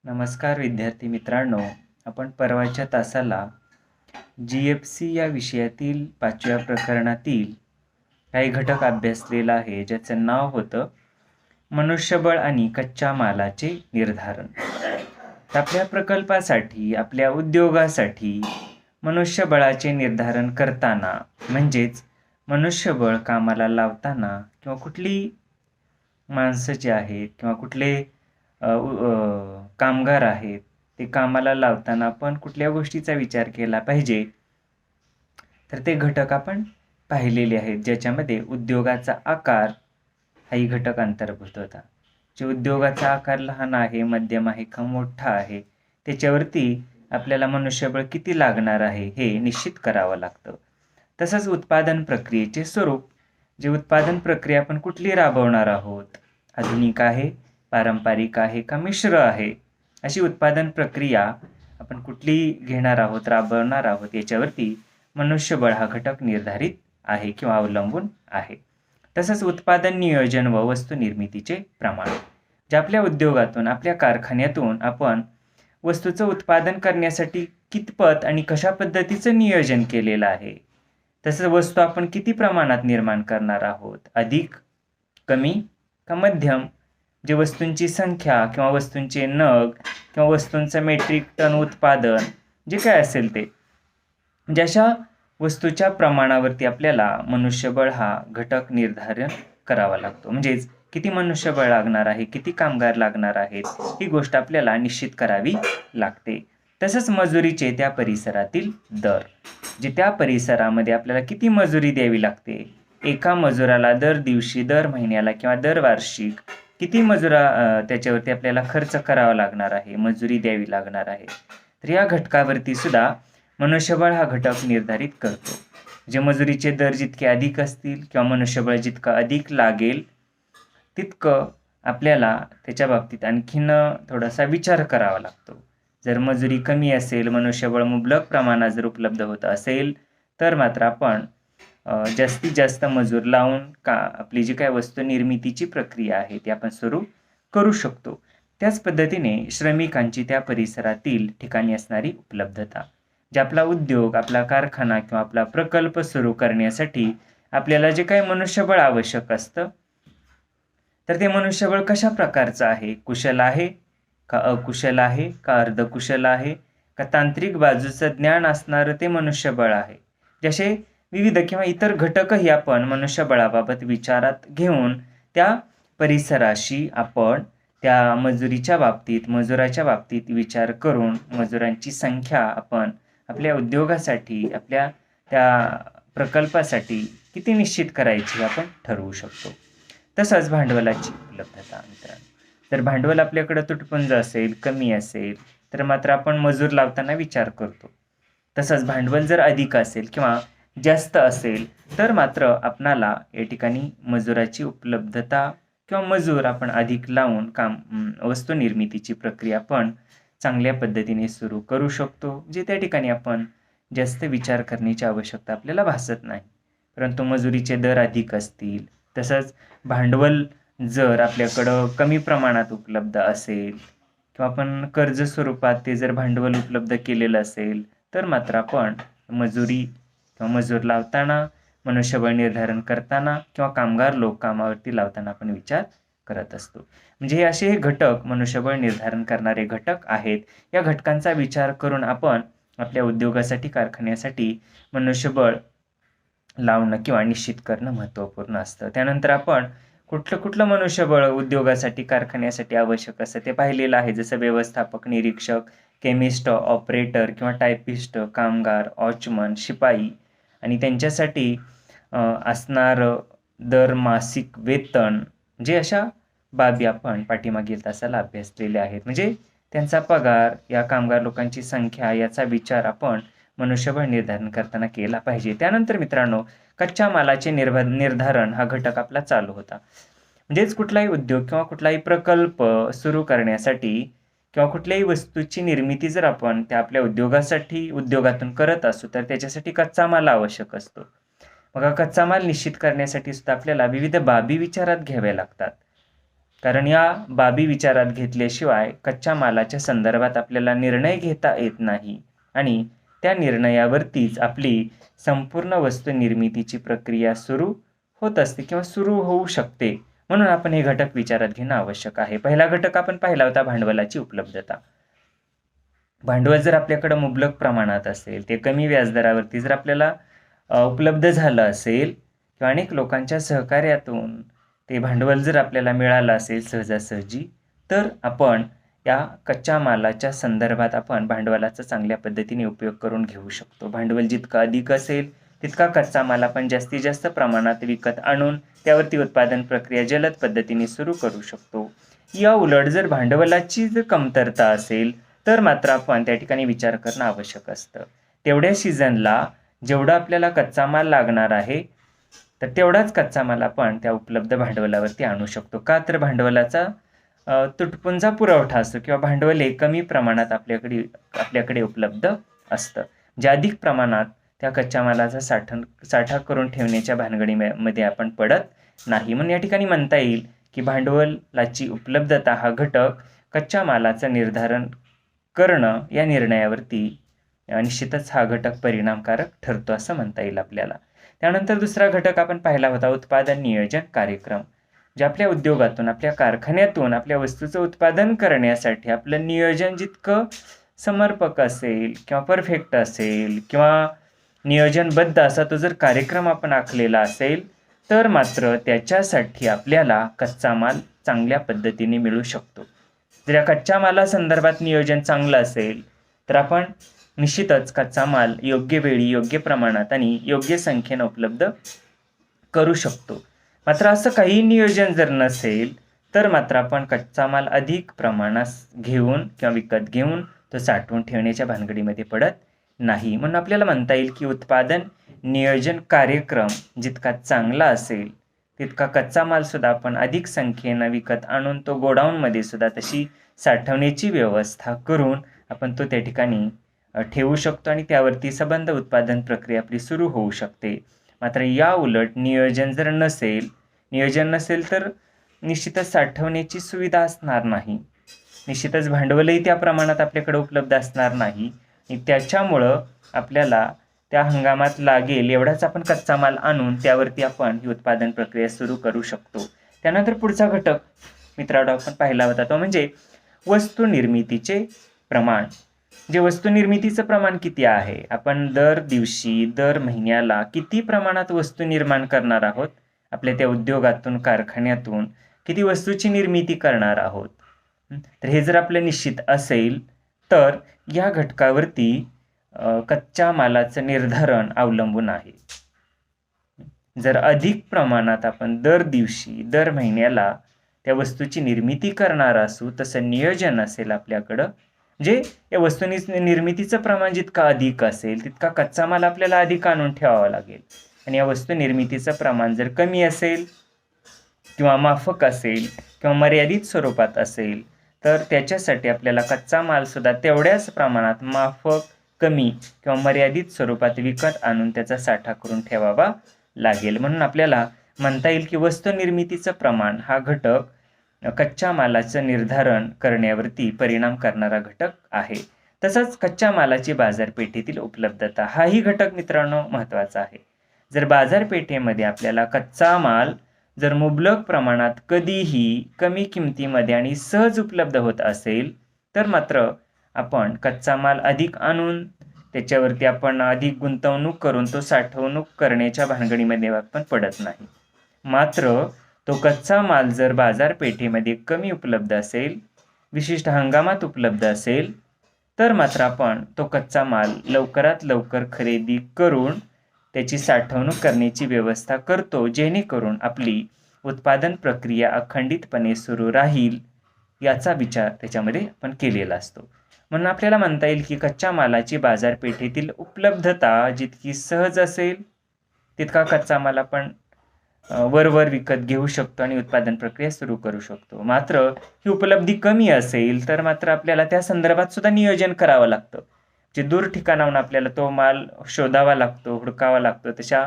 नमस्कार विद्यार्थी मित्रांनो, आपण परवाच्या तासाला GFC या विषयातील 5व्या प्रकरणातील काही घटक अभ्यासलेला आहे, ज्याचं नाव होतं मनुष्यबळ आणि कच्च्या मालाचे निर्धारण. आपल्या प्रकल्पासाठी, आपल्या उद्योगासाठी मनुष्यबळाचे निर्धारण करताना म्हणजेच मनुष्यबळ कामाला लावताना किंवा कुठली माणसं जी आहेत किंवा कुठले कामगार आहेत ते कामाला लावताना आपण कुठल्या गोष्टीचा विचार केला पाहिजे, तर ते घटक आपण पाहिलेले आहेत, ज्याच्यामध्ये उद्योगाचा आकार हाही घटक अंतर्भूत होता. जे उद्योगाचा आकार लहान आहे, मध्यम आहे का मोठा आहे, त्याच्यावरती आपल्याला मनुष्यबळ किती लागणार आहे हे निश्चित करावं लागतं. तसंच उत्पादन प्रक्रियेचे स्वरूप, जे उत्पादन प्रक्रिया आपण कुठली राबवणार आहोत, आधुनिक आहे, पारंपरिक आहे का मिश्र आहे, अशी उत्पादन प्रक्रिया आपण कुठली घेणार आहोत, राबवणार आहोत, याच्यावरती मनुष्यबळ हा घटक निर्धारित आहे किंवा अवलंबून आहे. तसंच उत्पादन नियोजन व वस्तू निर्मितीचे प्रमाण, जे आपल्या उद्योगातून, आपल्या कारखान्यातून आपण वस्तूचं उत्पादन करण्यासाठी कितपत आणि कशा पद्धतीचं नियोजन केलेलं आहे. तसंच वस्तू आपण किती प्रमाणात निर्माण करणार आहोत, अधिक, कमी का मध्यम, जे वस्तूंची संख्या किंवा वस्तूंचे नग किंवा वस्तूंचं मेट्रिक टन उत्पादन जे काय असेल ते, जशा वस्तूच्या प्रमाणावरती आपल्याला मनुष्यबळ हा घटक निर्धारण करावा लागतो. म्हणजेच किती मनुष्यबळ लागणार आहे, किती कामगार लागणार आहेत, ही गोष्ट आपल्याला निश्चित करावी लागते. तसंच मजुरीचे त्या परिसरातील दर, जे त्या परिसरामध्ये आपल्याला किती मजुरी द्यावी लागते, एका मजुराला दर दिवशी, दर महिन्याला किंवा दर वार्षिक किती त्याच्यावरती आपल्याला खर्च करावा लागणार आहे, मजुरी द्यावी लागणार आहे. तर या घटकावरती सुद्धा मनुष्यबळ हा घटक निर्धारित करतो. जे मजुरीचे दर जितके अधिक असतील किंवा मनुष्यबळ जितकं अधिक लागेल, तितकं आपल्याला त्याच्या बाबतीत आणखीन थोडासा विचार करावा लागतो. जर मजुरी कमी असेल, मनुष्यबळ मुबलक प्रमाणात जर उपलब्ध होत असेल, तर मात्र आपण जास्तीत जास्त मजूर लावून आपली जी काय वस्तू निर्मितीची प्रक्रिया आहे ती आपण सुरू करू शकतो. त्याच पद्धतीने श्रमिकांची त्या परिसरातील ठिकाणी असणारी उपलब्धता, जे आपला उद्योग, आपला कारखाना किंवा आपला प्रकल्प सुरू करण्यासाठी आपल्याला जे काही मनुष्यबळ आवश्यक असतं, तर ते मनुष्यबळ कशा प्रकारचं आहे, कुशल आहे का अकुशल आहे का अर्धकुशल आहे का तांत्रिक बाजूचं ज्ञान असणारं ते मनुष्यबळ आहे. जसे विविध किंवा इतर घटकही आपण मनुष्यबळाबाबत विचारात घेऊन त्या परिसराशी आपण त्या मजुरीच्या बाबतीत, मजुराच्या बाबतीत विचार करून मजुरांची संख्या आपण आपल्या उद्योगासाठी, आपल्या त्या प्रकल्पासाठी किती निश्चित करायची आपण ठरवू शकतो. तसंच भांडवलाची उपलब्धता मित्रांनो, जर भांडवल आपल्याकडे तुटपुंज असेल, कमी असेल, तर मात्र आपण मजूर लावताना विचार करतो. तसंच भांडवल जर अधिक असेल किंवा जास्त असेल, तर मात्र आपणाला या ठिकाणी मजुराची उपलब्धता किंवा मजूर आपण अधिक लावून वस्तू निर्मितीची प्रक्रिया आपण चांगल्या पद्धतीने सुरू करू शकतो, जे त्या ठिकाणी आपण जास्त विचार करण्याची आवश्यकता आपल्याला भासत नाही. परंतु मजुरीचे दर अधिक असतील, तसंच भांडवल जर आपल्याकडं कमी प्रमाणात उपलब्ध असेल किंवा आपण कर्ज स्वरूपात ते जर भांडवल उपलब्ध केलेलं असेल, तर मात्र आपण मजुरी किंवा मजूर लावताना, मनुष्यबळ निर्धारण करताना किंवा कामगार लोक कामावरती लावताना आपण विचार करत असतो. म्हणजे हे असे घटक मनुष्यबळ निर्धारण करणारे घटक आहेत. या घटकांचा विचार करून आपण आपल्या उद्योगासाठी, कारखान्यासाठी मनुष्यबळ लावणं किंवा निश्चित करणं महत्त्वपूर्ण असतं. त्यानंतर आपण कुठलं मनुष्यबळ उद्योगासाठी, कारखान्यासाठी आवश्यक असतं ते पाहिलेलं आहे. जसं व्यवस्थापक, निरीक्षक, केमिस्ट, ऑपरेटर किंवा टायपिस्ट, कामगार, वॉचमन, शिपाई आणि त्यांच्यासाठी असणारं दर मासिक वेतन, जे अशा बाबी आपण पाठीमागील तासाला अभ्यासलेल्या आहेत. म्हणजे त्यांचा पगार, या कामगार लोकांची संख्या याचा विचार आपण मनुष्यबळ निर्धारण करताना केला पाहिजे. त्यानंतर मित्रांनो, कच्च्या मालाचे निर्धारण हा घटक आपला चालू होता. म्हणजेच कुठलाही उद्योग किंवा कुठलाही प्रकल्प सुरू करण्यासाठी किंवा कुठल्याही वस्तूची निर्मिती जर आपण त्या आपल्या उद्योगासाठी, उद्योगातून करत असू, तर त्याच्यासाठी कच्चा माल आवश्यक असतो. मग हा कच्चा माल निश्चित करण्यासाठी सुद्धा आपल्याला विविध बाबी विचारात घ्याव्या लागतात. कारण या बाबी विचारात घेतल्याशिवाय कच्च्या मालाच्या संदर्भात आपल्याला निर्णय घेता येत नाही आणि त्या निर्णयावरतीच आपली संपूर्ण वस्तू निर्मितीची प्रक्रिया सुरू होत असते किंवा सुरू होऊ शकते. म्हणून आपण हे घटक विचारात घेणं आवश्यक आहे. पहिला घटक आपण पाहिला होता भांडवलाची उपलब्धता. भांडवल जर आपल्याकडे मुबलक प्रमाणात असेल, ते कमी व्याजदरावरती जर आपल्याला उपलब्ध झालं असेल किंवा अनेक लोकांच्या सहकार्यातून ते भांडवल जर आपल्याला मिळालं असेल सहजासहजी, तर आपण या कच्च्या मालाच्या संदर्भात आपण भांडवलाचा चांगल्या पद्धतीने उपयोग करून घेऊ शकतो. भांडवल जितकं अधिक असेल तितका कच्चा माल आपण जास्तीत जास्त प्रमाणात विकत आणून त्यावरती उत्पादन प्रक्रिया जलद पद्धतीने सुरू करू शकतो. या उलट जर भांडवलाची जर कमतरता असेल तर मात्र आपण त्या ठिकाणी विचार करणं आवश्यक असतं. तेवढ्या सीझनला जेवढा आपल्याला कच्चा माल लागणार आहे तर तेवढाच कच्चा माल आपण त्या उपलब्ध भांडवलावरती आणू शकतो. का तर भांडवलाचा तुटपुंजा पुरवठा असतो किंवा भांडवल हे कमी प्रमाणात आपल्याकडे उपलब्ध असतं. जे अधिक प्रमाणात त्या कच्च्या मालाचा साठा करून ठेवण्याच्या भानगडीमध्ये आपण पडत नाही. म्हणून या ठिकाणी म्हणता येईल की भांडवलाची उपलब्धता हा घटक कच्च्या मालाचं निर्धारण करणं या निर्णयावरती निश्चितच हा घटक परिणामकारक ठरतो असं म्हणता येईल आपल्याला. त्यानंतर दुसरा घटक आपण पाहिला होता उत्पादन नियोजन कार्यक्रम. जे आपल्या उद्योगातून आपल्या कारखान्यातून आपल्या वस्तूचं उत्पादन करण्यासाठी आपलं नियोजन जितकं समर्पक असेल किंवा परफेक्ट असेल किंवा नियोजनबद्ध असा तो जर कार्यक्रम आपण आखलेला असेल तर मात्र त्याच्यासाठी आपल्याला कच्चा माल चांगल्या पद्धतीने मिळू शकतो. जर या कच्च्या मालासंदर्भात नियोजन चांगलं असेल तर आपण निश्चितच कच्चा माल योग्य वेळी योग्य प्रमाणात आणि योग्य संख्येनं उपलब्ध करू शकतो. मात्र असं काही नियोजन जर नसेल तर मात्र आपण कच्चा माल अधिक प्रमाणात घेऊन किंवा विकत घेऊन तो साठवून ठेवण्याच्या भानगडीमध्ये पडत नाही. म्हणून आपल्याला म्हणता येईल की उत्पादन नियोजन कार्यक्रम जितका चांगला असेल तितका कच्चा माल सुद्धा आपण अधिक संख्येनं विकत आणून तो गोडाऊनमध्ये सुद्धा तशी साठवण्याची व्यवस्था करून आपण तो त्या ठिकाणी ठेवू शकतो आणि त्यावरती संबंध उत्पादन प्रक्रिया आपली सुरू होऊ शकते. मात्र या उलट नियोजन नसेल तर निश्चितच साठवण्याची सुविधा असणार नाही. निश्चितच भांडवलही त्या प्रमाणात आपल्याकडे उपलब्ध असणार नाही आणि त्याच्यामुळं आपल्याला त्या हंगामात लागेल एवढाच आपण कच्चा माल आणून त्यावरती आपण ही उत्पादन प्रक्रिया सुरू करू शकतो. त्यानंतर पुढचा घटक मित्रांनो आपण पाहिला होता तो म्हणजे वस्तू निर्मितीचे प्रमाण. जे वस्तू निर्मितीचं प्रमाण किती आहे, आपण दर दिवशी दर महिन्याला किती प्रमाणात वस्तू निर्माण करणार आहोत, आपल्या त्या उद्योगातून कारखान्यातून किती वस्तूची निर्मिती करणार आहोत. तर हे जर आपलं निश्चित असेल तर या घटकावरती कच्च्या मालाचं निर्धारण अवलंबून आहे. जर अधिक प्रमाणात आपण दर दिवशी दर महिन्याला त्या वस्तूची निर्मिती करणार असू तसं नियोजन असेल आपल्याकडं, जे या वस्तू निर्मितीचं प्रमाण जितकं अधिक असेल तितका कच्चा माल आपल्याला अधिक आणून ठेवावा लागेल. आणि या वस्तू निर्मितीचं प्रमाण जर कमी असेल किंवा माफक असेल किंवा मर्यादित स्वरूपात असेल तर त्याच्यासाठी आपल्याला कच्चा माल सुद्धा तेवढ्याच प्रमाणात माफक, कमी किंवा मर्यादित स्वरूपात विकत आणून त्याचा साठा करून ठेवावा लागेल. म्हणून आपल्याला म्हणता येईल की वस्तू निर्मितीचं प्रमाण हा घटक कच्च्या मालाचं निर्धारण करण्यावरती परिणाम करणारा घटक आहे. तसंच कच्च्या मालाची बाजारपेठेतील उपलब्धता हाही घटक मित्रांनो महत्त्वाचा आहे. जर बाजारपेठेमध्ये आपल्याला कच्चा माल जर मुबलक प्रमाणात कधीही कमी किमतीमध्ये आणि सहज उपलब्ध होत असेल तर मात्र आपण कच्चा माल अधिक आणून त्याच्यावरती आपण अधिक गुंतवणूक करून तो साठवणूक करण्याच्या भानगडीमध्ये आपण पडत नाही. मात्र तो कच्चा माल जर बाजारपेठेमध्ये कमी उपलब्ध असेल, विशिष्ट हंगामात उपलब्ध असेल तर मात्र आपण तो कच्चा माल लवकरात लवकर खरेदी करून त्याची साठवणूक करण्याची व्यवस्था करतो, जेणेकरून आपली उत्पादन प्रक्रिया अखंडितपणे सुरू राहील याचा विचार त्याच्यामध्ये आपण केलेला असतो. म्हणून आपल्याला म्हणता येईल की कच्च्या मालाची बाजारपेठेतील उपलब्धता जितकी सहज असेल तितका कच्चा माल आपण वरवर विकत घेऊ शकतो आणि उत्पादन प्रक्रिया सुरू करू शकतो. मात्र ही उपलब्धी कमी असेल तर मात्र आपल्याला त्या संदर्भात सुद्धा नियोजन करावं लागतं. जे दूर ठिकाणाहून आपल्याला तो माल शोधावा लागतो, हुडकावा लागतो. तशा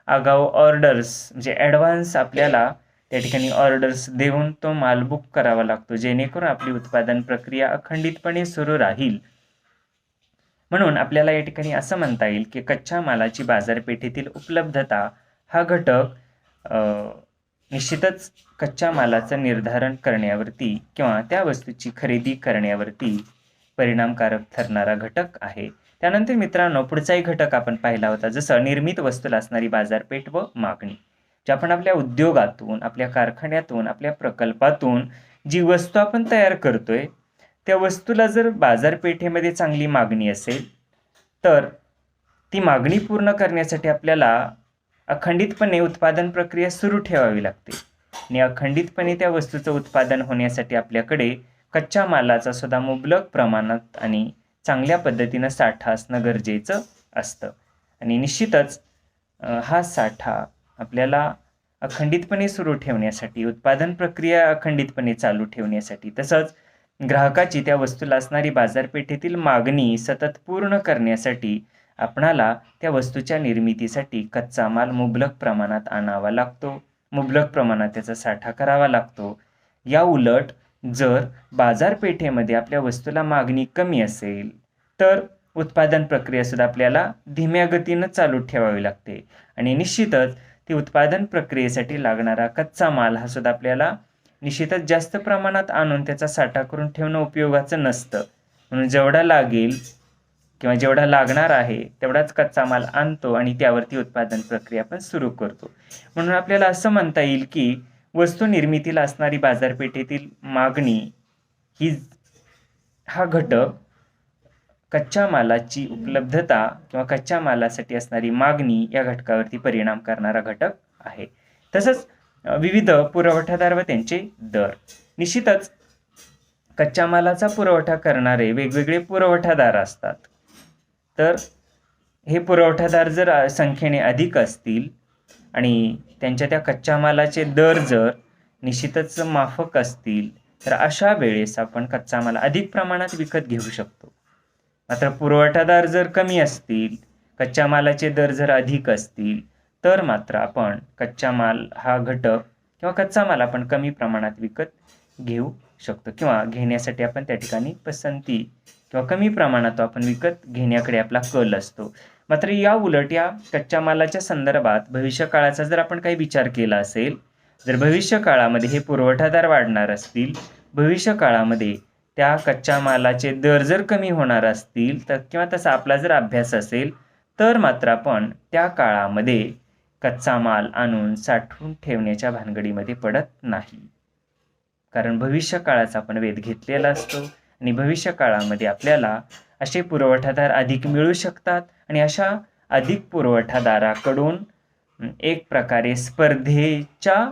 आगाऊ ऑर्डर्स म्हणजे ॲडव्हान्स आपल्याला त्या ठिकाणी ऑर्डर्स देऊन तो माल बुक करावा लागतो, जेणेकरून आपली उत्पादन प्रक्रिया अखंडितपणे सुरू राहील. म्हणून आपल्याला या ठिकाणी असं म्हणता येईल की कच्च्या मालाची बाजारपेठेतील उपलब्धता हा घटक निश्चितच कच्च्या मालाचं निर्धारण करण्यावरती किंवा त्या वस्तूची खरेदी करण्यावरती परिणामकारक ठरणारा घटक आहे. त्यानंतर मित्रांनो, पुढचाही घटक आपण पाहिला होता, जसं निर्मित वस्तूला असणारी बाजारपेठ व मागणी. जे आपण आपल्या उद्योगातून, आपल्या कारखान्यातून, आपल्या प्रकल्पातून जी वस्तू आपण तयार करतोय, त्या वस्तूला जर बाजारपेठेमध्ये चांगली मागणी असेल तर ती मागणी पूर्ण करण्यासाठी आपल्याला अखंडितपणे उत्पादन प्रक्रिया सुरू ठेवावी लागते. आणि अखंडितपणे त्या वस्तूचं उत्पादन होण्यासाठी आपल्याकडे कच्च्या मालाचा सुद्धा मुबलक प्रमाणात आणि चांगल्या पद्धतीनं साठा असणं गरजेचं असतं. आणि निश्चितच हा साठा आपल्याला अखंडितपणे सुरू ठेवण्यासाठी, उत्पादन प्रक्रिया अखंडितपणे चालू ठेवण्यासाठी, तसंच ग्राहकाची त्या वस्तूला असणारी बाजारपेठेतील मागणी सतत पूर्ण करण्यासाठी आपणाला त्या वस्तूच्या निर्मितीसाठी कच्चा माल मुबलक प्रमाणात आणावा लागतो, मुबलक प्रमाणात त्याचा साठा करावा लागतो. या उलट जर बाजारपेठेमध्ये आपल्या वस्तूला मागणी कमी असेल तर उत्पादन प्रक्रिया सुद्धा आपल्याला धीम्या गतीनं चालू ठेवावी लागते. आणि निश्चितच ती उत्पादन प्रक्रियेसाठी लागणारा कच्चा माल हा सुद्धा आपल्याला निश्चितच जास्त प्रमाणात आणून त्याचा साठा करून ठेवणं उपयोगाचं नसतं. म्हणून जेवढा लागेल किंवा जेवढा लागणार आहे तेवढाच कच्चा माल आणतो आणि त्यावरती उत्पादन प्रक्रिया पण सुरू करतो. म्हणून आपल्याला असं म्हणता येईल की वस्तू निर्मितीला असणारी बाजारपेठेतील मागणी हा घटक कच्च्या मालाची उपलब्धता किंवा कच्च्या मालासाठी असणारी मागणी या घटकावरती परिणाम करणारा घटक आहे. तसंच विविध पुरवठादार व त्यांचे दर. निश्चितच कच्च्या मालाचा पुरवठा करणारे वेगवेगळे पुरवठादार असतात. तर हे पुरवठादार जर संख्येने अधिक असतील आणि त्यांच्या त्या कच्च्या मालाचे दर जर निश्चितच माफक असतील तर अशा वेळेस आपण कच्चा माल अधिक प्रमाणात विकत घेऊ शकतो. मात्र पुरवठादार जर कमी असतील, कच्च्या मालाचे दर जर अधिक असतील तर मात्र आपण कच्चा माल हा घटक किंवा कच्चा माल आपण कमी प्रमाणात विकत घेऊ शकतो किंवा घेण्यासाठी आपण त्या ठिकाणी पसंती किंवा कमी प्रमाणात आपण विकत घेण्याकडे आपला कल असतो. मात्र या उलट या कच्च्या मालाच्या संदर्भात भविष्य काळाचा जर आपण काही विचार केला असेल, जर भविष्य काळामध्ये हे पुरवठादार वाढणार असतील, भविष्य काळामध्ये त्या कच्च्या मालाचे दर जर कमी होणार असतील तर किंवा तसा आपला जर अभ्यास असेल तर मात्र आपण त्या काळामध्ये कच्चा माल आणून साठवून ठेवण्याच्या भानगडीमध्ये पडत नाही. कारण भविष्य काळाचा आपण वेध घेतलेला असतो आणि भविष्य काळामध्ये आपल्याला असे पुरवठादार अधिक मिळू शकतात आणि अशा अधिक पुरवठादाराकडून एक प्रकारे स्पर्धेचा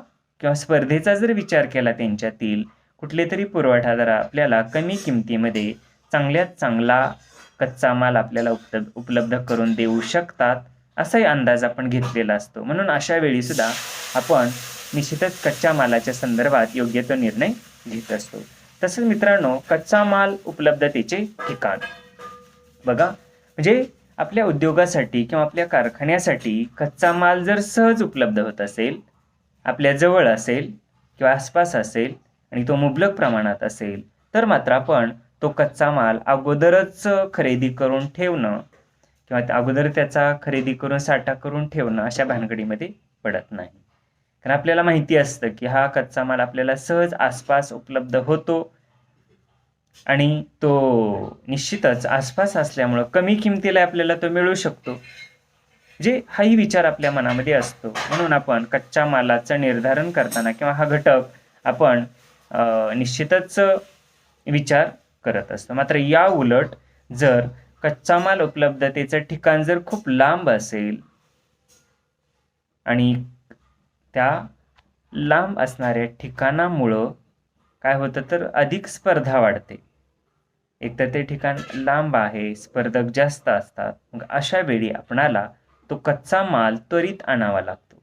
जर विचार केला त्यांच्यातील कुठले तरी पुरवठादार आपल्याला कमी किमतीमध्ये चांगल्यात चांगला कच्चा माल आपल्याला उपलब्ध करून देऊ शकतात असाही अंदाज आपण घेतलेला असतो. म्हणून अशा वेळी सुद्धा आपण निश्चितच कच्च्या मालाच्या संदर्भात योग्य तो निर्णय घेत असतो. तसंच मित्रांनो, कच्चा माल उपलब्धतेचे ठिकाण बघा, म्हणजे आपल्या उद्योगासाठी किंवा आपल्या कारखान्यासाठी कच्चा माल जर सहज उपलब्ध होत असेल, आपल्या जवळ असेल किंवा आसपास असेल आणि तो मुबलक प्रमाणात असेल तर मात्र आपण तो कच्चा माल अगोदरच खरेदी करून ठेवणं किंवा अगोदर त्याचा खरेदी करून साठा करून ठेवणं अशा भानगडीमध्ये पडत नाही. कारण आपल्याला माहिती असतं की हा कच्चा माल आपल्याला सहज आसपास उपलब्ध होतो आणि तो निश्चितच आसपास असल्यामुळं कमी किमतीला आपल्याला तो मिळू शकतो. हाही विचार आपल्या मनामध्ये असतो. म्हणून आपण कच्च्या मालाचं निर्धारण करताना किंवा हा घटक आपण निश्चितच विचार करत असतो. मात्र या उलट जर कच्चा माल उपलब्धतेचं ठिकाण जर खूप लांब असेल आणि त्या लांब असणाऱ्या ठिकाणामुळं काय होतं तर अधिक स्पर्धा वाढते. एक तर ते ठिकाण लांब आहे, स्पर्धक जास्त असतात. मग अशा वेळी आपणाला तो कच्चा माल त्वरित आणावा लागतो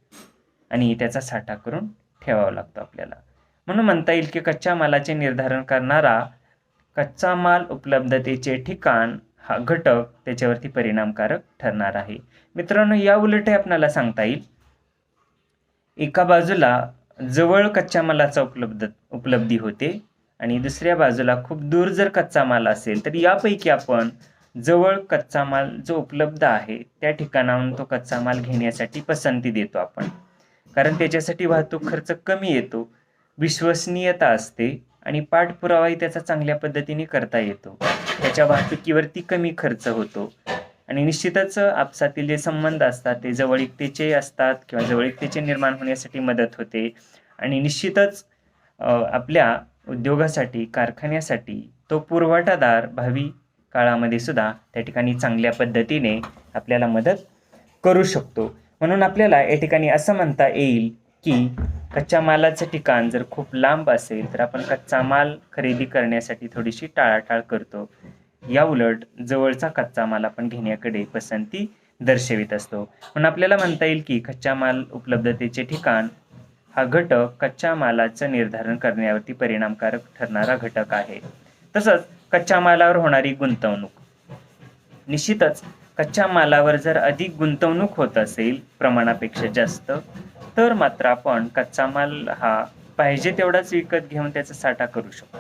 आणि त्याचा साठा करून ठेवावा लागतो आपल्याला. म्हणून म्हणता येईल की कच्च्या मालाचे निर्धारण करणारा कच्चा माल उपलब्धतेचे ठिकाण हा घटक त्याच्यावरती परिणामकारक ठरणार आहे. मित्रांनो, या उलटही आपल्याला सांगता येईल, एका बाजूला जवळ कच्च्या मालाचा उपलब्धी होते आणि दुसऱ्या बाजूला खूप दूर जर कच्चा माल असेल तर यापैकी आपण जवळ कच्चा माल जो उपलब्ध आहे त्या ठिकाणाहून तो कच्चा माल घेण्यासाठी पसंती देतो आपण, कारण त्याच्यासाठी वाहतूक खर्च कमी येतो, विश्वसनीयता असते आणि पाठपुरावाही त्याचा चांगल्या पद्धतीने करता येतो, त्याच्या वाहतुकीवरती कमी खर्च होतो आणि निश्चितच आपसातील जे संबंध असतात ते जवळीकतेचे असतात किंवा जवळीकतेचे निर्माण होण्यासाठी मदत होते आणि निश्चितच आपल्या उद्योगासाठी, कारखान्यासाठी तो पुरवठादार भावी काळामध्ये सुद्धा त्या ठिकाणी चांगल्या पद्धतीने आपल्याला मदत करू शकतो. म्हणून आपल्याला या ठिकाणी असं म्हणता येईल की कच्च्या मालाचं ठिकाण जर खूप लांब असेल तर आपण कच्चा माल खरेदी करण्यासाठी थोडीशी टाळाटाळ करतो. या उलट जवळचा कच्चा माल आपण घेण्याकडे पसंती दर्शवित असतो. म्हणून आपल्याला म्हणता येईल की कच्च्या माल उपलब्धतेचे ठिकाण हा घटक कच्च्या मालाचं निर्धारण करण्यावरती परिणामकारक ठरणारा घटक आहे. तसंच कच्च्या मालावर होणारी गुंतवणूक, निश्चितच कच्च्या मालावर जर अधिक गुंतवणूक होत असेल प्रमाणापेक्षा जास्त, तर मात्र आपण कच्चा माल हा पाहिजे तेवढाच विकत घेऊन त्याचा साठा करू शकतो.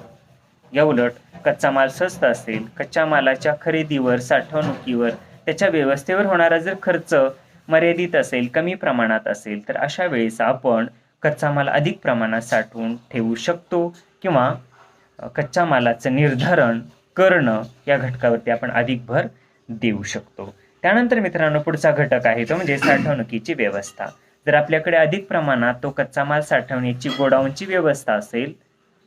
या उलट कच्चा माल स्वस्त असेल, कच्च्या मालाच्या खरेदीवर, साठवणुकीवर, त्याच्या व्यवस्थेवर होणारा जर खर्च मर्यादित असेल, कमी प्रमाणात असेल, तर अशा वेळेस आपण कच्चा माल अधिक प्रमाणात साठवून ठेवू शकतो किंवा कच्च्या मालाचं निर्धारण करणं या घटकावरती आपण अधिक भर देऊ शकतो. त्यानंतर मित्रांनो पुढचा घटक आहे तो म्हणजे साठवणुकीची व्यवस्था. जर आपल्याकडे अधिक प्रमाणात तो कच्चा माल साठवण्याची गोडाऊनची व्यवस्था असेल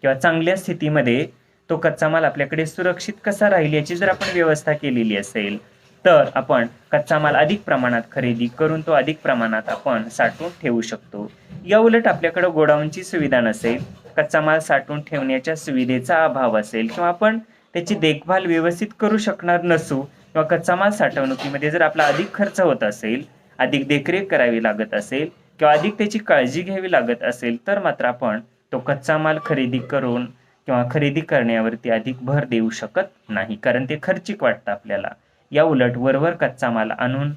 किंवा चांगल्या स्थितीमध्ये तो कच्चा माल आपल्याकडे सुरक्षित कसा राहील याची जर आपण व्यवस्था केलेली असेल, तर आपण कच्चा माल अधिक प्रमाणात खरेदी करून तो अधिक प्रमाणात आपण साठवून ठेवू शकतो. या उलट आपल्याकडे गोडाऊनची सुविधा नसेल, कच्चा माल साठवून ठेवण्याच्या सुविधेचा अभाव असेल किंवा आपण त्याची देखभाल व्यवस्थित करू शकणार नसू किंवा कच्चा माल साठवणुकीमध्ये जर आपला अधिक खर्च होत असेल, अधिक देखरेख करावी लागत असेल किंवा अधिक त्याची काळजी घ्यावी लागत असेल, तर मात्र आपण तो कच्चा माल खरेदी करून किंवा खरेदी करण्यावरती अधिक भर देऊ शकत नाही, कारण ते खर्चिक वाटतं आपल्याला. या उलट वरवर कच्चा माल आणून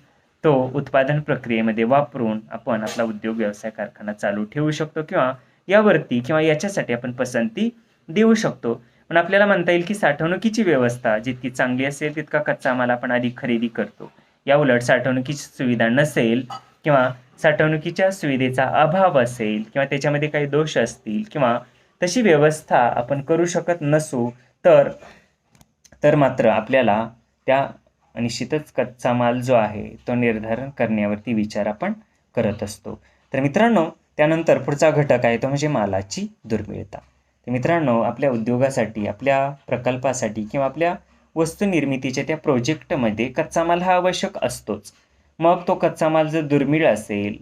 तो उत्पादन प्रक्रियेमध्ये वापरून आपण आपला उद्योग व्यवसाय कारखाना चालू ठेवू शकतो किंवा यावरती किंवा याच्यासाठी आपण पसंती देऊ शकतो. पण आपल्याला म्हणता येईल की साठवणुकीची व्यवस्था जितकी चांगली असेल तितका कच्चा माल आपण अधिक खरेदी करतो. या उलट साठवणुकीची सुविधा नसेल किंवा साठवणुकीच्या सुविधेचा अभाव असेल किंवा त्याच्यामध्ये काही दोष असतील किंवा तशी व्यवस्था आपण करू शकत नसू, तर तर मात्र आपल्याला त्या निश्चितच कच्चा माल जो आहे तो निर्धारण करण्यावरती विचार आपण करत असतो. तर मित्रांनो त्यानंतर पुढचा घटक आहे तो म्हणजे मालाची दुर्मिळता. तर मित्रांनो आपल्या उद्योगासाठी, आपल्या प्रकल्पासाठी किंवा आपल्या वस्तू निर्मितीच्या त्या प्रोजेक्टमध्ये कच्चा माल हा आवश्यक असतोच. मग तो कच्चा माल जर दुर्मिळ असेल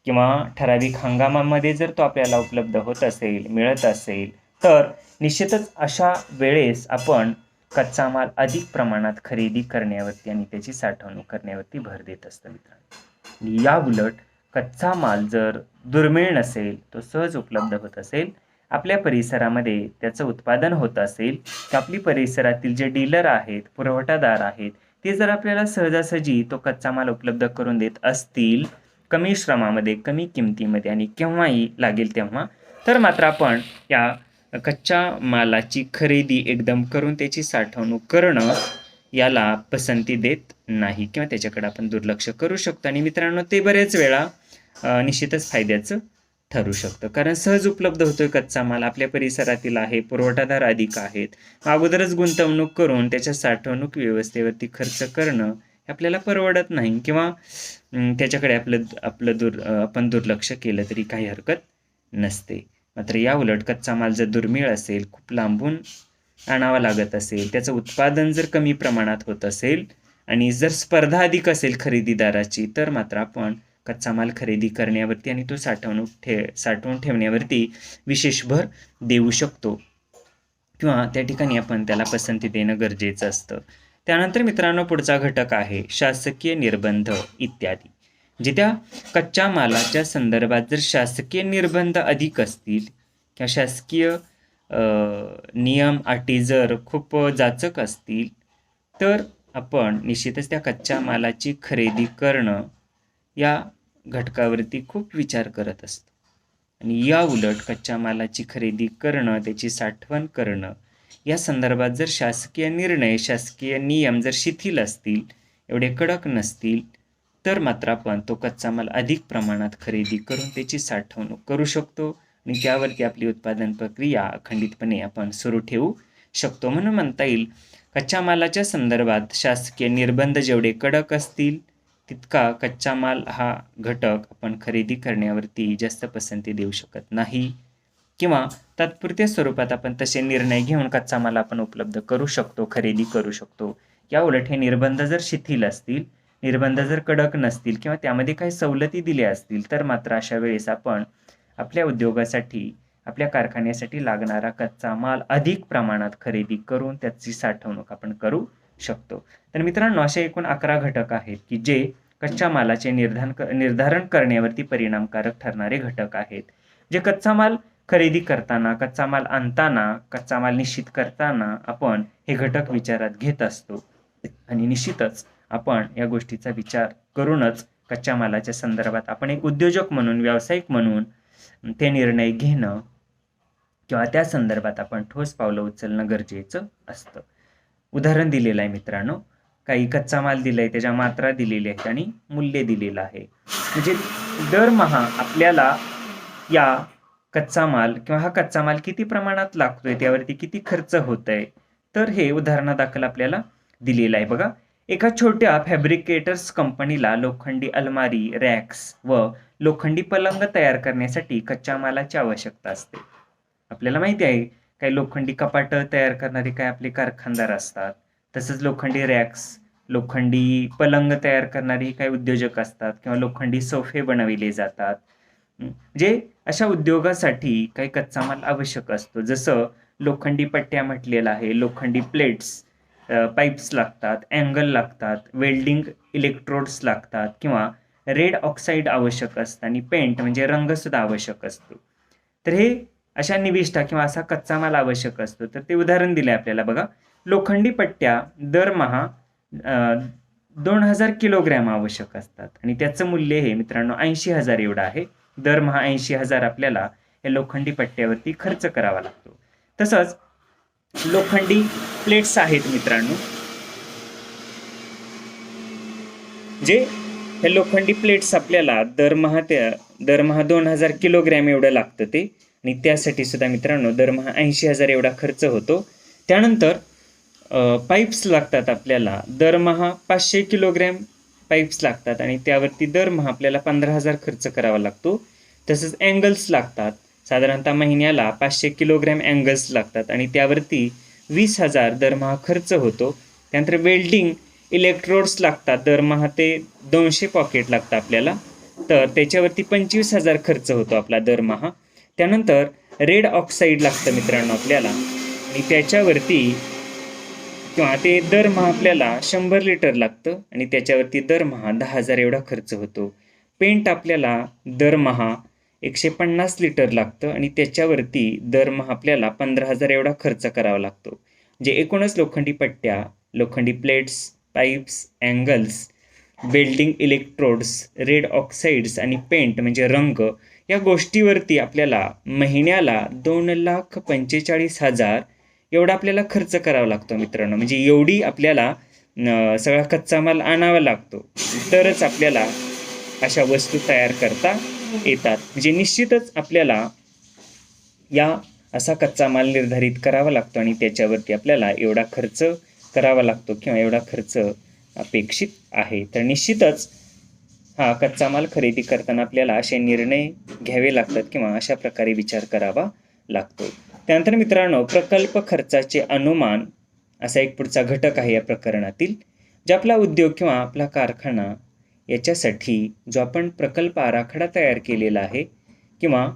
किंवा ठराविक हंगामामध्ये जर तो आपल्याला उपलब्ध होत असेल, मिळत असेल, तर निश्चितच अशा वेळेस आपण कच्चा माल अधिक प्रमाणात खरेदी करण्यावरती आणि त्याची साठवणूक करण्यावरती भर देत असतो मित्रांनो. या उलट कच्चा माल जर दुर्मिळ नसेल, तो सहज उपलब्ध होत असेल, आपल्या परिसरामध्ये त्याचं उत्पादन होत असेल, तर आपली परिसरातील जे डीलर आहेत, पुरवठादार आहेत, ते जर आपल्याला सहजासहजी तो कच्चा माल उपलब्ध करून देत असतील कमी श्रमामध्ये, कमी किमतीमध्ये आणि केव्हाही लागेल तेव्हा, तर मात्र आपण या कच्च्या मालाची खरेदी एकदम करून त्याची साठवणूक करणं याला पसंती देत नाही किंवा त्याच्याकडे आपण दुर्लक्ष करू शकतो. आणि मित्रांनो ते बरेच वेळा निश्चितच फायद्याचं ठरू शकतं, कारण सहज उपलब्ध होतोय कच्चा माल, आपल्या परिसरातील आहे, पुरवठादार अधिक आहेत. अगोदरच गुंतवणूक करून त्याच्या साठवणूक व्यवस्थेवरती खर्च करणं आपल्याला परवडत नाही किंवा त्याच्याकडे आपण दुर्लक्ष केलं तरी काही हरकत नसते. मात्र या उलट कच्चा माल जर दुर्मिळ असेल, खूप लांबून आणावा लागत असेल, त्याचं उत्पादन जर कमी प्रमाणात होत असेल आणि जर स्पर्धा अधिक असेल खरेदीदाराची, तर मात्र आपण कच्चा माल खरेदी करण्यावरती आणि तो साठवून ठेवण्यावरती विशेष भर देऊ शकतो किंवा त्या ठिकाणी आपण त्याला पसंती देणं गरजेचं असतं. त्यानंतर मित्रांनो पुढचा घटक आहे शासकीय निर्बंध इत्यादी. जे त्या कच्च्या मालाच्या संदर्भात जर शासकीय निर्बंध अधिक असतील किंवा शासकीय नियम अटी जर खूप जाचक असतील, तर आपण निश्चितच त्या कच्च्या मालाची खरेदी करणं या घटकावरती खूप विचार करत असतो. आणि या उलट कच्च्या मालाची खरेदी करणं, त्याची साठवण करणं या संदर्भात जर शासकीय निर्णय, शासकीय नियम जर शिथिल असतील, एवढे कडक नसतील, तर मात्र आपण तो कच्चा माल अधिक प्रमाणात खरेदी करून त्याची साठवणूक करू शकतो आणि त्यावरती आपली उत्पादन प्रक्रिया अखंडितपणे आपण सुरू ठेवू शकतो. म्हणून म्हणता येईल कच्च्या मालाच्या संदर्भात शासकीय निर्बंध जेवढे कडक असतील, तितका कच्चा माल हा घटक आपण खरेदी करण्यावरती जास्त पसंती देऊ शकत नाही, किंवा तात्पुरत्या स्वरूपात आपण तसे निर्णय घेऊन कच्चा माल आपण उपलब्ध करू शकतो, खरेदी करू शकतो. या उलट हे निर्बंध जर शिथिल असतील, निर्बंध जर कडक नसतील किंवा त्यामध्ये काही सवलती दिल्या असतील, तर मात्र अशा वेळेस आपण आपल्या उद्योगासाठी, आपल्या कारखान्यासाठी लागणारा कच्चा माल अधिक प्रमाणात खरेदी करून त्याची साठवणूक आपण करू शकतो. तर मित्रांनो, असे एकूण 11 घटक आहेत की जे कच्च्या मालाचे निर्धारण करण्यावरती परिणामकारक ठरणारे घटक आहेत. जे कच्चा माल खरेदी करताना, कच्चा माल आणताना, कच्चा माल निश्चित करताना आपण हे घटक विचारात घेत असतो आणि निश्चितच आपण या गोष्टीचा विचार करूनच कच्च्या मालाच्या संदर्भात आपण एक उद्योजक म्हणून, व्यावसायिक म्हणून ते निर्णय घेणं किंवा त्या संदर्भात आपण ठोस पावलं उचलणं गरजेचं असतं. उदाहरण दिलेलं आहे मित्रांनो, काही कच्चा माल दिलाय, त्याच्या मात्रा दिलेल्या आहेत आणि मूल्य दिलेलं आहे. म्हणजे दरमहा आपल्याला या कच्चा माल किंवा हा कच्चा माल किती प्रमाणात लागतोय, त्यावरती किती खर्च होतोय, तर हे उदाहरणादाखल आपल्याला दिलेलं आहे. बघा, एका छोट्या फॅब्रिकेटर्स कंपनीला लोखंडी अलमारी, रॅक्स व लोखंडी पलंग तयार करण्यासाठी कच्च्या मालाची आवश्यकता असते. आपल्याला माहिती आहे काही लोखंडी कपाटं तयार करणारे काय आपले कारखानदार असतात. तसंच लोखंडी रॅक्स, लोखंडी पलंग तयार करणारे काही उद्योजक असतात किंवा लोखंडी सोफे बनविले जातात. जे अशा उद्योगासाठी काही कच्चा माल आवश्यक असतो. जसं लोखंडी पट्ट्या म्हटलेलं आहे, लोखंडी प्लेट्स, पाईप्स लागतात, अँगल लागतात, वेल्डिंग इलेक्ट्रोड्स लागतात किंवा रेड ऑक्साईड आवश्यक असतं आणि पेंट म्हणजे रंगसुद्धा आवश्यक असतो. तर हे अशा निविष्ठा किंवा असा कच्चा माल आवश्यक असतो. तर ते उदाहरण दिले आपल्याला. बघा, लोखंडी पट्ट्या दरमहा 2000 किलोग्रॅम आवश्यक असतात आणि त्याचं मूल्य हे मित्रांनो 80,000 एवढं आहे. दरमहा 80,000 आपल्याला या लोखंडी पट्ट्यावरती खर्च करावा लागतो. तसंच लोखंडी प्लेट्स आहेत मित्रांनो, जे हे लोखंडी प्लेट्स आपल्याला दरमहा 2000 किलोग्रॅम एवढं लागतं ते, आणि त्यासाठी सुद्धा मित्रांनो दरमहा 80,000 एवढा खर्च होतो. त्यानंतर पाईप्स लागतात आपल्याला, दरमहा 500 किलोग्रॅम पाईप्स लागतात आणि त्यावरती दरमहा आपल्याला 15,000 खर्च करावा लागतो. तसंच अँगल्स लागतात, साधारणतः महिन्याला 500 किलोग्रॅम अँगल्स लागतात आणि त्यावरती 20,000 दरमहा खर्च होतो. त्यानंतर वेल्डिंग इलेक्ट्रोड्स लागतात, दरमहा ते 200 पॉकेट लागतं आपल्याला, तर त्याच्यावरती 25,000 खर्च होतो आपला दरमहा. त्यानंतर रेड ऑक्साईड लागतं मित्रांनो आपल्याला, आणि त्याच्यावरती किंवा ते दरमहा आपल्याला 100 लिटर लागतं आणि त्याच्यावरती दरमहा 10,000 एवढा खर्च होतो. पेंट आपल्याला दरमहा 150 लिटर लागतं आणि त्याच्यावरती दरमहा आपल्याला 15,000 एवढा खर्च करावा लागतो. म्हणजे एकूणच लोखंडी पट्ट्या, लोखंडी plates, pipes, angles, welding electrodes, red oxides आणि पेंट म्हणजे रंग, या गोष्टीवरती आपल्याला महिन्याला 2,45,000 एवढा आपल्याला खर्च करावा लागतो मित्रांनो. म्हणजे एवढी आपल्याला सगळा कच्चा माल आणावा लागतो, तरच आपल्याला अशा वस्तू तयार करता येतात. म्हणजे निश्चितच आपल्याला या असा कच्चा माल निर्धारित करावा लागतो आणि त्याच्यावरती आपल्याला एवढा खर्च करावा लागतो किंवा एवढा खर्च अपेक्षित आहे. तर निश्चितच हा कच्चा माल खरेदी करताना आपल्याला असे निर्णय घ्यावे लागतात किंवा अशा प्रकारे विचार करावा लागतो. त्यानंतर मित्रांनो, प्रकल्प खर्चाचे अनुमान असा एक पुढचा घटक आहे या प्रकरणातील. जे आपला उद्योग किंवा आपला कारखाना याच्यासाठी जो आपण प्रकल्प आराखडा तयार केलेला आहे किंवा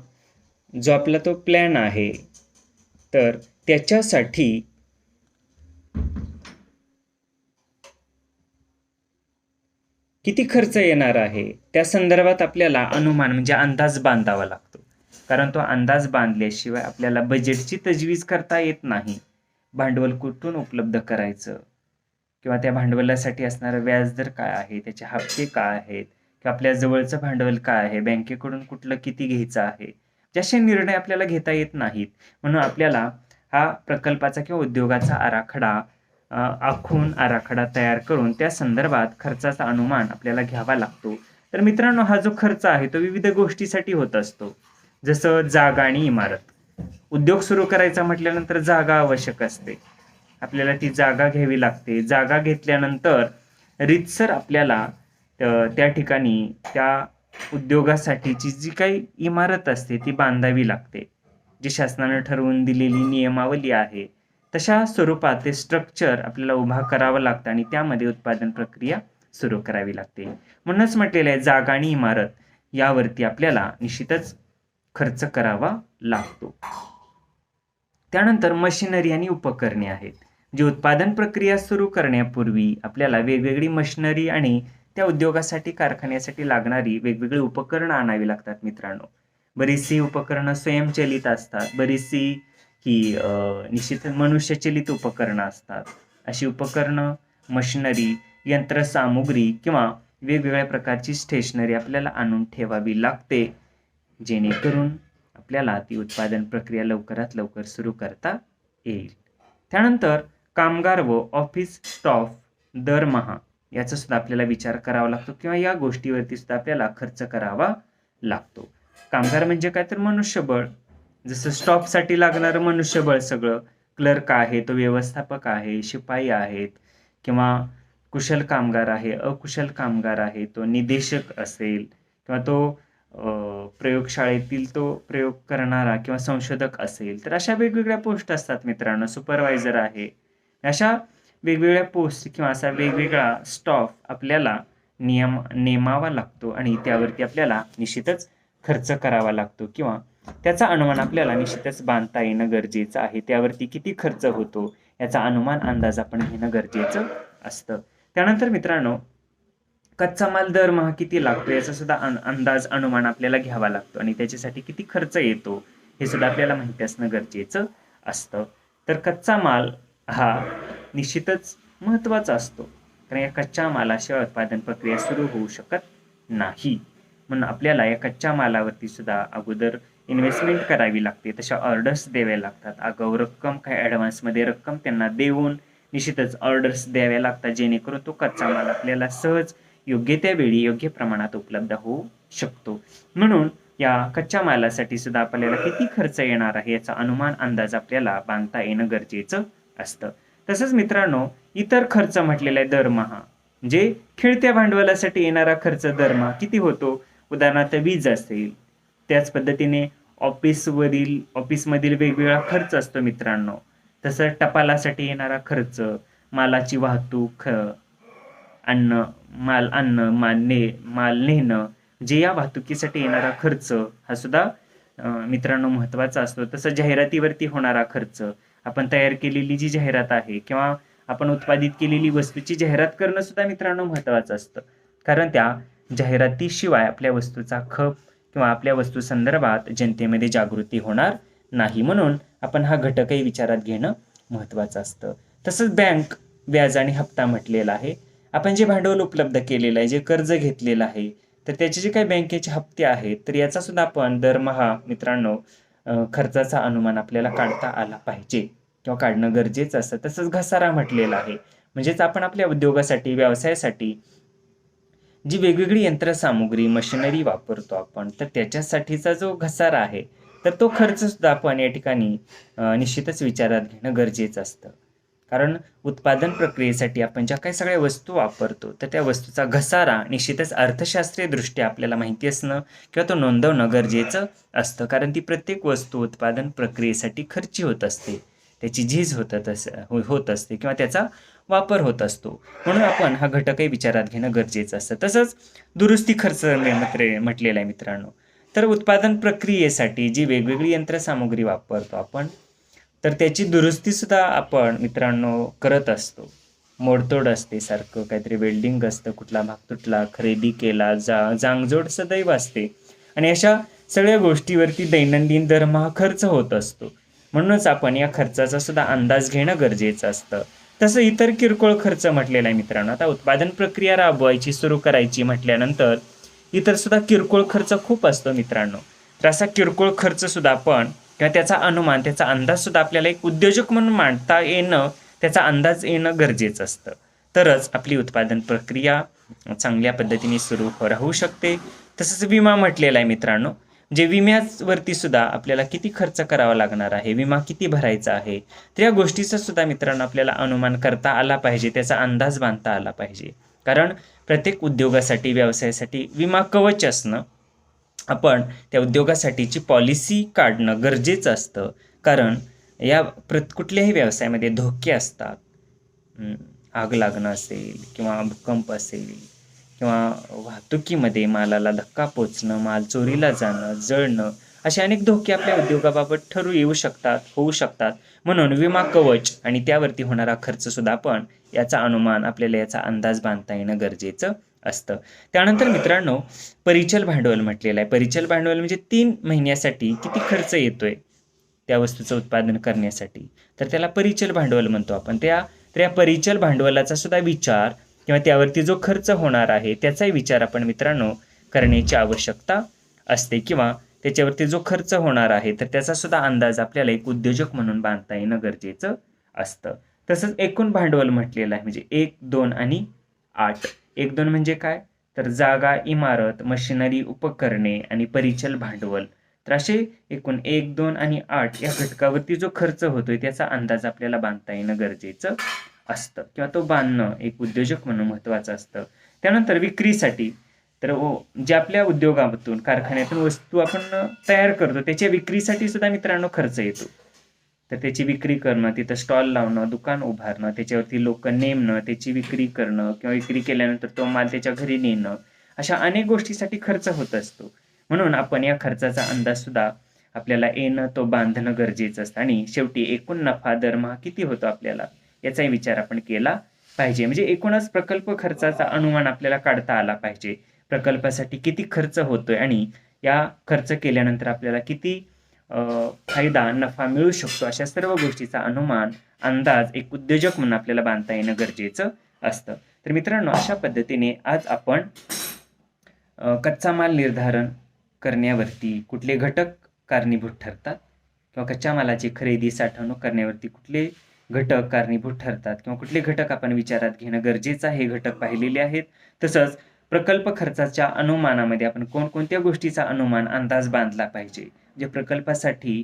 जो आपला तो प्लॅन आहे, तर त्याच्यासाठी किती खर्च येणार आहे त्या संदर्भात आपल्याला अनुमान म्हणजे अंदाज बांधावा लागतो. कारण तो अंदाज बांधल्याशिवाय आपल्याला बजेटची तजवीज करता येत नाही. भांडवल कुठून उपलब्ध करायचं किंवा त्या भांडवलासाठी असणारं व्याजदर काय आहे, त्याचे हप्ते काय आहेत, किंवा आपल्या जवळचं भांडवल काय आहे, बँकेकडून कुठलं किती घ्यायचं आहे. जसे निर्णय आपल्याला घेता येत नाहीत. म्हणून आपल्याला हा प्रकल्पाचा किंवा उद्योगाचा आराखडा आखून आराखडा तयार करून त्या संदर्भात खर्चाचा अनुमान आपल्याला घ्यावा लागतो. तर मित्रांनो, हा जो खर्च आहे तो विविध गोष्टीसाठी होत असतो. जसं जागा आणि इमारत. उद्योग सुरू करायचा म्हटल्यानंतर जागा आवश्यक असते. आपल्याला ती जागा घ्यावी लागते. जागा घेतल्यानंतर रीतसर आपल्याला त्या ठिकाणी त्या उद्योगासाठीची जी काही इमारत असते ती बांधावी लागते. जी शासनानं ठरवून दिलेली नियमावली आहे तशा स्वरूपात ते स्ट्रक्चर आपल्याला उभा करावं लागतं आणि त्यामध्ये उत्पादन प्रक्रिया सुरू करावी लागते. म्हणूनच म्हटलेलं आहे, जागा आणि इमारत यावरती आपल्याला निश्चितच खर्च करावा लागतो. त्यानंतर मशिनरी आणि उपकरणे आहेत. जी उत्पादन प्रक्रिया सुरू करण्यापूर्वी आपल्याला वेगवेगळी मशिनरी आणि त्या उद्योगासाठी कारखान्यासाठी लागणारी वेगवेगळी उपकरणं आणावी लागतात मित्रांनो. बरीचशी उपकरणं स्वयंचलित असतात, बरीचशी ही निश्चित मनुष्यचलित उपकरणं असतात. अशी उपकरणं, मशिनरी, यंत्रसामुग्री किंवा वेगवेगळ्या प्रकारची स्टेशनरी आपल्याला आणून ठेवावी लागते, जेणेकरून आपल्याला ती उत्पादन प्रक्रिया लवकरात लवकर सुरू करता येईल. त्यानंतर कामगार व ऑफिस स्टाफ दरमहा याचा सुद्धा आपल्याला विचार करावा लागतो किंवा या गोष्टीवरती सुद्धा आपल्याला खर्च करावा लागतो. कामगार म्हणजे काय तर मनुष्यबळ. जसं स्टॉपसाठी लागणारं मनुष्यबळ सगळं, क्लर्क आहे, तो व्यवस्थापक आहे, शिपाई आहेत किंवा कुशल कामगार आहे, अकुशल कामगार आहे, तो निदेशक असेल किंवा तो प्रयोगशाळेतील तो प्रयोग करणारा किंवा संशोधक असेल. तर अशा वेगवेगळ्या पोस्ट असतात मित्रांनो. सुपरवायझर आहे. अशा वेगवेगळ्या पोस्ट किंवा असा वेगवेगळा स्टाफ आपल्याला नेमावा लागतो आणि त्यावरती आपल्याला निश्चितच खर्च करावा लागतो किंवा त्याचा अनुमान आपल्याला निश्चितच बांधता येणं गरजेचं आहे. त्यावरती किती खर्च होतो याचा अनुमान अंदाज आपण घेणं गरजेचं असतं. त्यानंतर मित्रांनो, कच्चा माल दरमहा किती लागतो याचा सुद्धा अंदाज अनुमान आपल्याला घ्यावा लागतो आणि त्याच्यासाठी किती खर्च येतो हे सुद्धा आपल्याला माहिती असणं गरजेचं असतं. तर कच्चा माल हा निश्चितच महत्त्वाचा असतो, कारण या कच्च्या मालाशिवाय उत्पादन प्रक्रिया सुरू होऊ शकत नाही. म्हणून आपल्याला या कच्च्या मालावरती सुद्धा अगोदर इन्व्हेस्टमेंट करावी लागते. तशा ऑर्डर्स द्याव्या लागतात. आगाऊ रक्कम, काही ॲडव्हान्समध्ये रक्कम त्यांना देऊन निश्चितच ऑर्डर्स द्याव्या लागतात, जेणेकरून तो कच्चा माल आपल्याला सहज योग्य त्या वेळी योग्य प्रमाणात उपलब्ध होऊ शकतो. म्हणून या कच्च्या मालासाठी सुद्धा आपल्याला किती खर्च येणार आहे याचा अनुमान अंदाज आपल्याला बांधता येणं गरजेचं असतं. तसंच मित्रांनो, इतर खर्च म्हटलेला आहे दरमहा, म्हणजे खेळत्या भांडवलासाठी येणारा खर्च दरमहा किती होतो. उदाहरणार्थ वीज असेल, त्याच पद्धतीने ऑफिसमधील वेगवेगळा खर्च असतो मित्रांनो. तसं टपालासाठी येणारा खर्च, मालाची वाहतूक, माल नेणं, जे या वाहतुकीसाठी येणारा खर्च हा सुद्धा मित्रांनो महत्त्वाचा असतो. तसं जाहिरातीवरती होणारा खर्च, आपण तयार केलेली जी जाहिरात आहे किंवा आपण उत्पादित केलेली वस्तूची जाहिरात करणं सुद्धा मित्रांनो महत्त्वाचं असतं, कारण त्या जाहिरातीशिवाय आपल्या वस्तूचा खप किंवा आपल्या वस्तू संदर्भात जनतेमध्ये जागृती होणार नाही. म्हणून आपण हा घटकही विचारात घेणं महत्त्वाचं असतं. तसंच बँक व्याज आणि हप्ता म्हटलेला आहे. आपण जे भांडवल उपलब्ध केलेलं आहे, जे कर्ज घेतलेलं आहे, तर त्याचे जे काही बँकेचे हप्ते आहेत, तर याचा सुद्धा आपण दरमहा मित्रांनो खर्चाचा अनुमान आपल्याला काढता आला पाहिजे किंवा काढणं गरजेचं असतं. तसंच घसारा म्हटलेला आहे, म्हणजेच आपण आपल्या उद्योगासाठी, व्यवसायासाठी जी वेगवेगळी यंत्रसामुग्री, मशिनरी वापरतो आपण, तर त्याच्यासाठीचा जो घसारा आहे, तर तो खर्च सुद्धा आपण या ठिकाणी निश्चितच विचारात घेणं गरजेचं असतं. कारण उत्पादन प्रक्रियेसाठी आपण ज्या काही सगळ्या वस्तू वापरतो, तर त्या वस्तूचा घसारा निश्चितच अर्थशास्त्रीयदृष्ट्या आपल्याला माहिती असणं किंवा तो नोंदवणं गरजेचं असतं. कारण ती प्रत्येक वस्तू उत्पादन प्रक्रियेसाठी खर्ची होत असते, त्याची झीज होत असते किंवा त्याचा वापर होत असतो. म्हणून आपण हा घटकही विचारात घेणं गरजेचं असतं. तसंच दुरुस्ती खर्च म्हटलेला आहे मित्रांनो. तर उत्पादन प्रक्रियेसाठी जी वेगवेगळी यंत्रसामुग्री वापरतो आपण, तर त्याची दुरुस्तीसुद्धा आपण मित्रांनो करत असतो. मोडतोड असते, सारखं काहीतरी वेल्डिंग असतं, कुठला भाग तुटला, खरेदी केला, जांगजोड सदैव असते आणि अशा सगळ्या गोष्टीवरती दैनंदिन दरमहा खर्च होत असतो. म्हणूनच आपण या खर्चाचा सुद्धा अंदाज घेणं गरजेचं असतं. तसं इतर किरकोळ खर्च म्हटलेला आहे मित्रांनो. आता उत्पादन प्रक्रिया राबवायची, सुरू करायची म्हटल्यानंतर इतर सुद्धा किरकोळ खर्च खूप असतो मित्रांनो. तर असा किरकोळ खर्च सुद्धा आपण किंवा त्याचा अनुमान, त्याचा अंदाज सुद्धा आपल्याला एक उद्योजक म्हणून मांडता येणं, त्याचा अंदाज येणं गरजेचं असतं. तरच आपली उत्पादन प्रक्रिया चांगल्या पद्धतीने सुरू राहू शकते. तसंच विमा म्हटलेला आहे मित्रांनो. जे विम्यावरती सुद्धा आपल्याला किती खर्च करावा लागणार आहे, विमा किती भरायचा आहे, तर या गोष्टीचा सुद्धा मित्रांनो आपल्याला अनुमान करता आला पाहिजे, त्याचा अंदाज बांधता आला पाहिजे. कारण प्रत्येक उद्योगासाठी, व्यवसायासाठी विमा कवच असणं, आपण त्या उद्योगासाठीची पॉलिसी काढणं गरजेचं असतं. कारण या कुठल्याही व्यवसायामध्ये धोके असतात. आग लागणं असेल किंवा भूकंप असेल किंवा वाहतुकीमध्ये मालाला धक्का पोचणं, माल चोरीला जाणं, जळणं, असे अनेक धोके आपल्या उद्योगाबाबत होऊ शकतात. म्हणून विमा कवच आणि त्यावरती होणारा खर्च सुद्धा आपण याचा अनुमान, आपल्याला याचा अंदाज बांधता येणं गरजेचं असतं. त्यानंतर मित्रांनो, परिचल भांडवल म्हटलेलं आहे. परिचल भांडवल म्हणजे 3 महिन्यासाठी किती खर्च येतोय त्या वस्तूचं उत्पादन करण्यासाठी, तर त्याला परिचल भांडवल म्हणतो आपण. तर या परिचल भांडवलाचा सुद्धा विचार किंवा त्यावरती जो खर्च होणार आहे त्याचाही विचार आपण मित्रांनो करण्याची आवश्यकता असते, किंवा त्याच्यावरती जो खर्च होणार आहे तर त्याचा सुद्धा अंदाज आपल्याला एक उद्योजक म्हणून बांधता येणं गरजेचं असतं. तसंच एकूण भांडवल म्हटलेलं आहे, म्हणजे 1, 2 आणि 8. 1, 2 म्हणजे काय, तर जागा, इमारत, मशिनरी, उपकरणे आणि परिचल भांडवल. तर असे एकूण 1, 2 आणि 8 या घटकावरती जो खर्च होतोय त्याचा अंदाज आपल्याला बांधता येणं गरजेचं असतं, किंवा तो बांधणं एक उद्योजक म्हणून महत्त्वाचं असतं. त्यानंतर विक्रीसाठी, तर जे आपल्या उद्योगातून, कारखान्यातून वस्तू आपण तयार करतो त्याच्या विक्रीसाठी सुद्धा मित्रांनो खर्च येतो. तर त्याची विक्री करणं, तिथं स्टॉल लावणं, दुकान उभारणं, त्याच्यावरती लोक नेमणं, त्याची विक्री करणं किंवा विक्री केल्यानंतर तो माल त्याच्या घरी नेणं, अशा अनेक गोष्टीसाठी खर्च होत असतो. म्हणून आपण या खर्चाचा अंदाज सुद्धा आपल्याला येणं, तो बांधणं गरजेचं असतं. आणि शेवटी एकूण नफा दरमहा किती होतो आपल्याला याचाही विचार आपण केला पाहिजे. म्हणजे एकूणच प्रकल्प खर्चाचा अनुमान आपल्याला काढता आला पाहिजे. प्रकल्पासाठी किती खर्च होतोय आणि या खर्च केल्यानंतर आपल्याला किती फायदा, नफा मिळू शकतो, अशा सर्व गोष्टीचा अनुमान, अंदाज एक उद्योजक म्हणून आपल्याला बांधता येणं गरजेचं असतं. तर मित्रांनो, अशा पद्धतीने आज आपण कच्चा माल निर्धारण करण्यावरती कुठले घटक कारणीभूत ठरतात, किंवा कच्च्या मालाची खरेदी, साठवणूक करण्यावरती कुठले घटक कारणीभूत ठरतात, किंवा कुठले घटक आपण विचारात घेणं गरजेचं आहे, हे घटक पाहिलेले आहेत. तसंच प्रकल्प खर्चाच्या अनुमानामध्ये आपण कोणकोणत्या गोष्टीचा अनुमान, अंदाज बांधला पाहिजे, म्हणजे प्रकल्पासाठी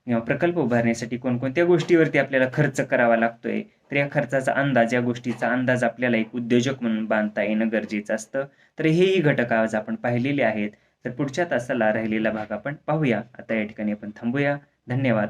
किंवा प्रकल्प उभारण्यासाठी कोणकोणत्या गोष्टीवरती आपल्याला खर्च करावा लागतोय, तर या खर्चाचा अंदाज, या गोष्टीचा अंदाज आपल्याला एक उद्योजक म्हणून बांधता येणं गरजेचं असतं. तर हेही घटक आज आपण पाहिलेले आहेत. तर पुढच्या तासाला राहिलेला भाग आपण पाहूया. आता या ठिकाणी आपण थांबूया. धन्यवाद.